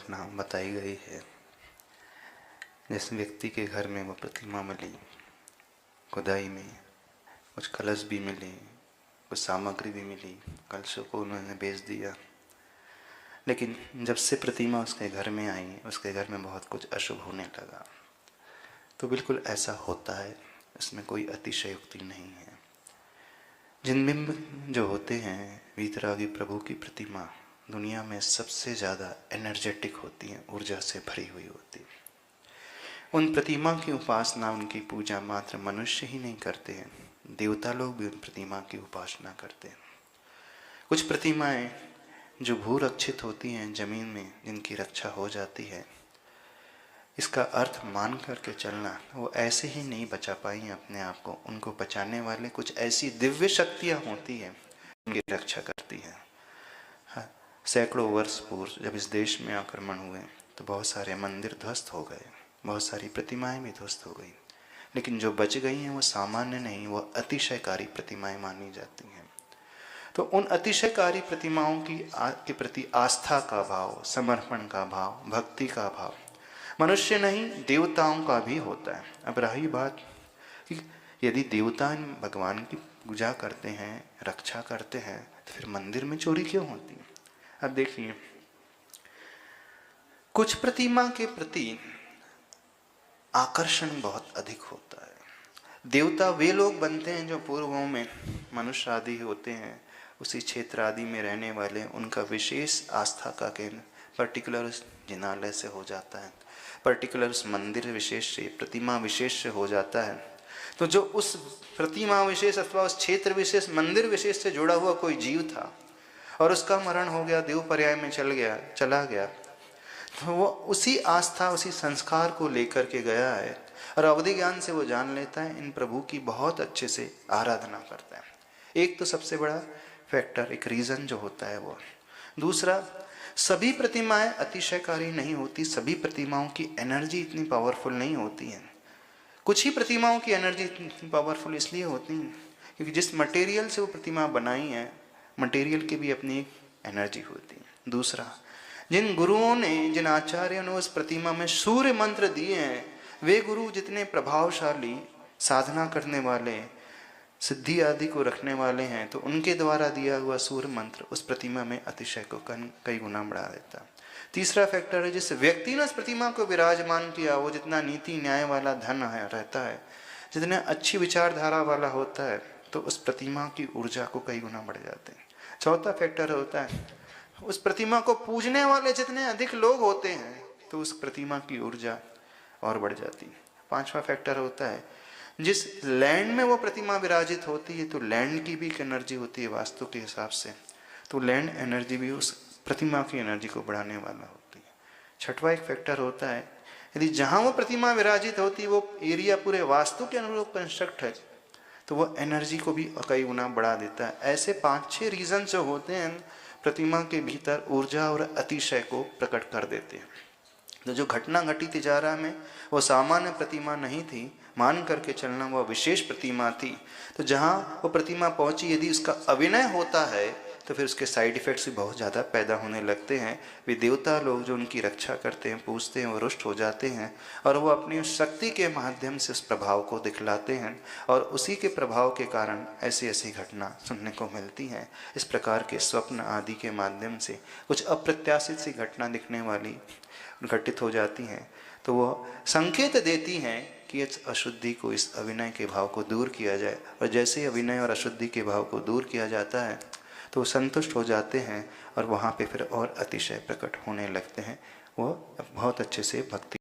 घटना बताई गई है। जिस व्यक्ति के घर में वो प्रतिमा मिली, खुदाई में कुछ कलश भी मिले, कुछ सामग्री भी मिली, कलशों को उन्होंने बेच दिया। लेकिन जब से प्रतिमा उसके घर में आई, उसके घर में बहुत कुछ अशुभ होने लगा। तो बिल्कुल ऐसा होता है, इसमें कोई अतिशयोक्ति नहीं है। जिन बिंब जो होते हैं वीतरागी प्रभु की प्रतिमा दुनिया में सबसे ज़्यादा एनर्जेटिक होती हैं, ऊर्जा से भरी हुई होती है। उन प्रतिमा की उपासना, उनकी पूजा मात्र मनुष्य ही नहीं करते हैं, देवता लोग भी उन प्रतिमा की उपासना करते हैं। कुछ प्रतिमाएं जो भूरक्षित होती हैं, जमीन में जिनकी रक्षा हो जाती है, इसका अर्थ मान करके चलना, वो ऐसे ही नहीं बचा पाई अपने आप को। उनको बचाने वाले कुछ ऐसी दिव्य शक्तियाँ होती हैं, उनकी रक्षा करती हैं। हाँ, सैकड़ों वर्ष पूर्व जब इस देश में आक्रमण हुए तो बहुत सारे मंदिर ध्वस्त हो गए, बहुत सारी प्रतिमाएं भी ध्वस्त हो गई। लेकिन जो बच गई हैं वो सामान्य नहीं, वो अतिशयकारी प्रतिमाएं मानी जाती हैं। तो उन अतिशयकारी प्रतिमाओं के प्रति आस्था का भाव, समर्पण का भाव, भक्ति का भाव मनुष्य नहीं देवताओं का भी होता है। अब रही बात कि यदि देवता भगवान की पूजा करते हैं, रक्षा करते हैं, तो फिर मंदिर में चोरी क्यों होती है? अब देखिए, कुछ प्रतिमा के प्रति आकर्षण बहुत अधिक होता है। देवता वे लोग बनते हैं जो पूर्वों में मनुष्य आदि होते हैं, उसी क्षेत्र आदि में रहने वाले, उनका विशेष आस्था का केंद्र पर्टिकुलर जिनालय से हो जाता है, पर्टिकुलर मंदिर विशेष से, प्रतिमा विशेष से हो जाता है। तो जो उस प्रतिमा विशेष अथवा उस क्षेत्र विशेष, मंदिर विशेष से जुड़ा हुआ कोई जीव था और उसका मरण हो गया, देव पर्याय में चला गया, तो वो उसी आस्था, उसी संस्कार को लेकर के गया है और अवधि ज्ञान से वो जान लेता है, इन प्रभु की बहुत अच्छे से आराधना करता है। एक तो सबसे बड़ा फैक्टर, एक रीज़न जो होता है वो। दूसरा, सभी प्रतिमाएं अतिशयकारी नहीं होती, सभी प्रतिमाओं की एनर्जी इतनी पावरफुल नहीं होती है। कुछ ही प्रतिमाओं की एनर्जी इतनी पावरफुल इसलिए होती है क्योंकि जिस मटेरियल से वो प्रतिमा बनाई है, मटेरियल की भी अपनी एक एनर्जी होती है। दूसरा, जिन गुरुओं ने, जिन आचार्यों ने उस प्रतिमा में सूर्य मंत्र दिए हैं, वे गुरु जितने प्रभावशाली, साधना करने वाले, सिद्धि आदि को रखने वाले हैं, तो उनके द्वारा दिया हुआ सूर्य मंत्र उस प्रतिमा में अतिशय को कई गुना बढ़ा देता है। तीसरा फैक्टर है, जिस व्यक्ति ने उस प्रतिमा को विराजमान किया, वो जितना नीति न्याय वाला धन है रहता है, जितने अच्छी विचारधारा वाला होता है, तो उस प्रतिमा की ऊर्जा को कई गुना बढ़ जाते हैं। चौथा फैक्टर होता है, उस प्रतिमा को पूजने वाले जितने अधिक लोग होते हैं, तो उस प्रतिमा की ऊर्जा और बढ़ जाती है। पांचवा फैक्टर होता है, जिस लैंड में वो प्रतिमा विराजित होती है, तो लैंड की भी एक एनर्जी होती है वास्तु के हिसाब से, तो लैंड एनर्जी भी उस प्रतिमा की एनर्जी को बढ़ाने वाला होती है। छठवां एक फैक्टर होता है, यदि जहाँ वो प्रतिमा विराजित होती है वो एरिया पूरे वास्तु के अनुरूप कंस्ट्रक्ट है, तो वो एनर्जी को भी कई गुना बढ़ा देता है। ऐसे 5-6 रीजन जो होते हैं प्रतिमा के भीतर ऊर्जा और अतिशय को प्रकट कर देते हैं। तो जो घटना घटी तिजारा में, वो सामान्य प्रतिमा नहीं थी, मान करके चलना वो विशेष प्रतिमा थी। तो जहाँ वो प्रतिमा पहुँची, यदि उसका अभिनय होता है तो फिर उसके साइड इफ़ेक्ट्स भी बहुत ज़्यादा पैदा होने लगते हैं। वे देवता लोग जो उनकी रक्षा करते हैं, पूजते हैं, वो रुष्ट हो जाते हैं और वो अपनी शक्ति के माध्यम से उस प्रभाव को दिखलाते हैं और उसी के प्रभाव के कारण ऐसी ऐसी घटना सुनने को मिलती हैं। इस प्रकार के स्वप्न आदि के माध्यम से कुछ अप्रत्याशित सी घटना दिखने वाली घटित हो जाती हैं, तो वो संकेत देती हैं कि इस अशुद्धि को, इस अभिनय के भाव को दूर किया जाए। और जैसे ही अभिनय और अशुद्धि के भाव को दूर किया जाता है तो संतुष्ट हो जाते हैं और वहाँ पे फिर और अतिशय प्रकट होने लगते हैं। वो बहुत अच्छे से भक्ति